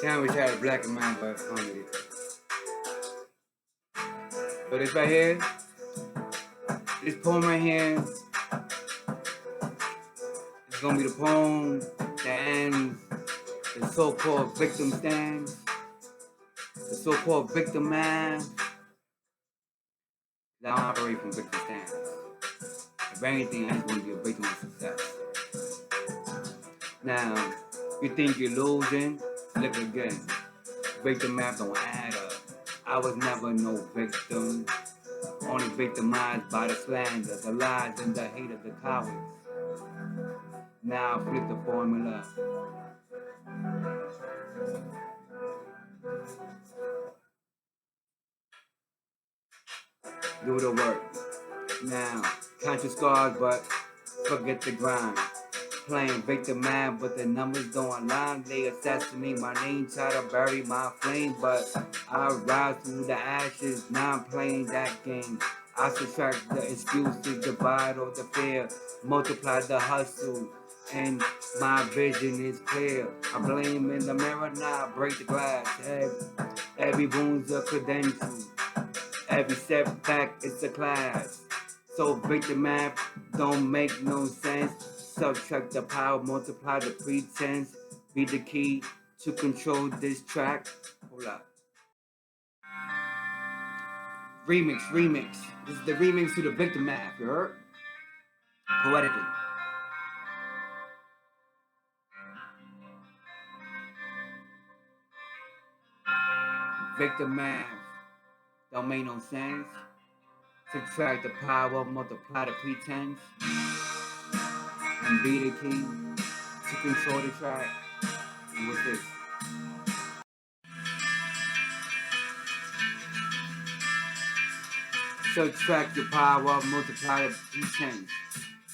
Sandwich had a black and white, but I don't need it. So this right here, this poem right here, is gonna be the poem that ends the so-called victim stands, the so-called victim man. I don't operate from victim stands. If anything, I just want to be a victim of success. Now, you think you're losing? Look again. Victim math don't add up. I was never no victim. Only victimized by the slander, the lies, and the hate of the cowards. Now flip the formula. Do the work. Now, count your scars, but forget the grind. Playing victim man, but the numbers don't align. They assassinate my name, try to bury my flame, but I rise through the ashes. Now I'm playing that game. I subtract the excuses, divide all the fear, multiply the hustle, and my vision is clear. I blame in the mirror, now I break the glass. Every wound's a credential. Every setback is a class. So victim math don't make no sense. Subtract the power, multiply the pretense. Be the key to control this track. Hold up. Remix. This is the remix to the victim math, you heard? Poetically. Victim math don't make no sense. Subtract the power, multiply the pretense. And be the key to control the track. And what's this? Subtract your power, multiply the pretense.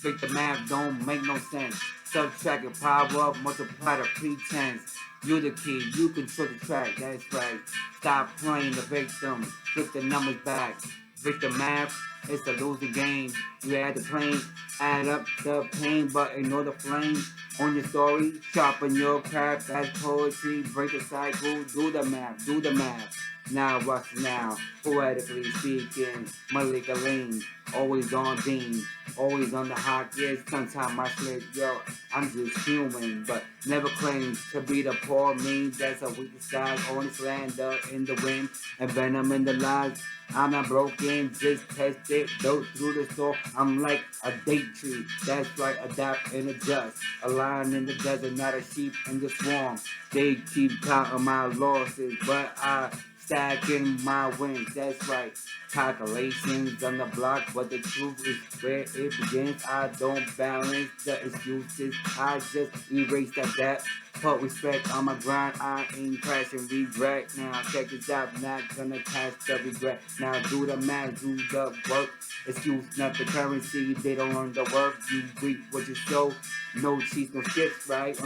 Victim math don't make no sense. Subtract your power, multiply the pretense. You're the key, you control the track, that's right. Stop playing the victim, flip the numbers back. Victim math, it's a losing game. You add the plane, add up the pain, but ignore the flame. On your story, sharpen your craft, that's poetry. Break the cycle, do the math. Now what's now? Poetically speaking, Malika Lean, always on beam, always on the hot, yes, sometimes I slip, yo, I'm just human, but never claim to be the poor me, that's a weak side, only slander in the wind, and venom in the lies. I'm not broken, just test it, go through the store. I'm like a date tree, that's right, adapt and adjust. A lion in the desert, not a sheep in the swarm. They keep counting my losses, but I stacking my wins, that's right. Calculations on the block, but the truth is where it begins. I don't balance the excuses, I just erase that. Put respect on my grind, I ain't crashing regret. Now check this out, not gonna catch the regret. Now do the math, do the work. Excuse not the currency, they don't earn the work. You reap what you sow, no cheats, no skips, right?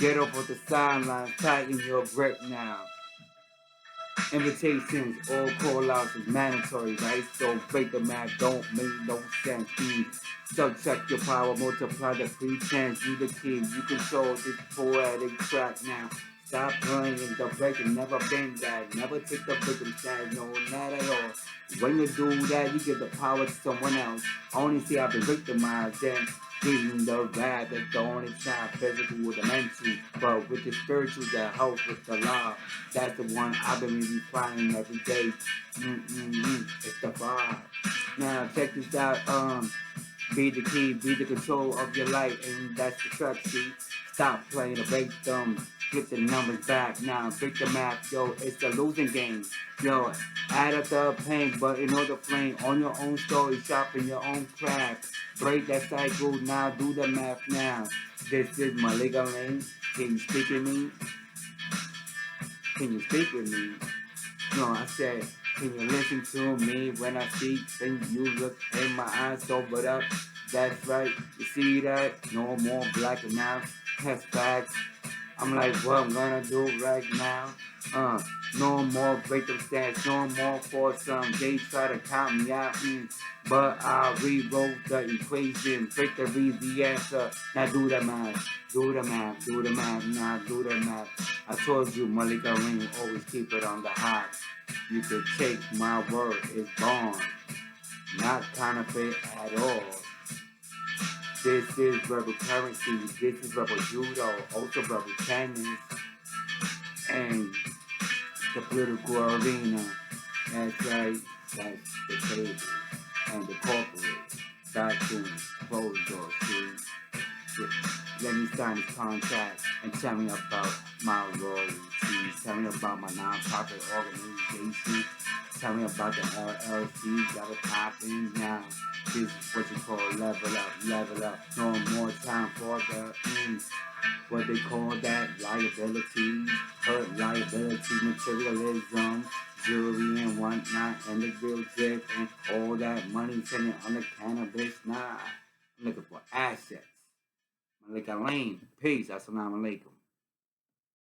Get up with the sidelines, tighten your grip now. Invitations, all call-outs is mandatory, right? So break the math, don't make no sense. Subtract your power, multiply the pretense. You the key, you control this poetic track now. Stop playing the victim, never been that. Never take the victim stand, no, not at all. When you do that, you give the power to someone else. Only see I've been victimized, then giving the rap, that's the only time physical with the mental, but with the spiritual that helps with the law. That's the one I've been refining every day. It's the vibe. Now check this out. Be the key, be the control of your life, and that's the track sheet. Stop playing the victim, flip the numbers back. Now victim math, yo, it's a losing game. Yo, add up the pain, but ignore the flame. On your own story, sharpen your own craft. Break that cycle, now do the math now. This is my legal lane. Can you speak with me? Can you speak with me? No, I said, can you listen to me when I speak? Then you look in my eyes, sobered up. That's right, you see that? No more black and out. Test facts. I'm like, what I'm gonna do right now? No more victim stats, no more foursome. They try to count me out, but I rewrote the equation. Victory's the answer. Now do the math, now do the math. I told you, Malika Ring, always keep it on the hot. You could take my word, it's gone. Not counterfeit at all. This is rebel currency, this is rebel judo, also rebel tennis, and the political arena. That's right, that's the table, and the corporate, bathrooms, closed doors, dude. Let me sign this contract and tell me about my royalties. Tell me about my non-profit organization. Tell me about the LLC got it popping now. This is what you call level up, level up. No more time for the what they call that liabilities, hurt liability, materialism, jewelry and whatnot, and the real drip and all that money sitting on the cannabis. Nah, I'm looking for assets. Malika Lane. Peace. Assalamu alaikum.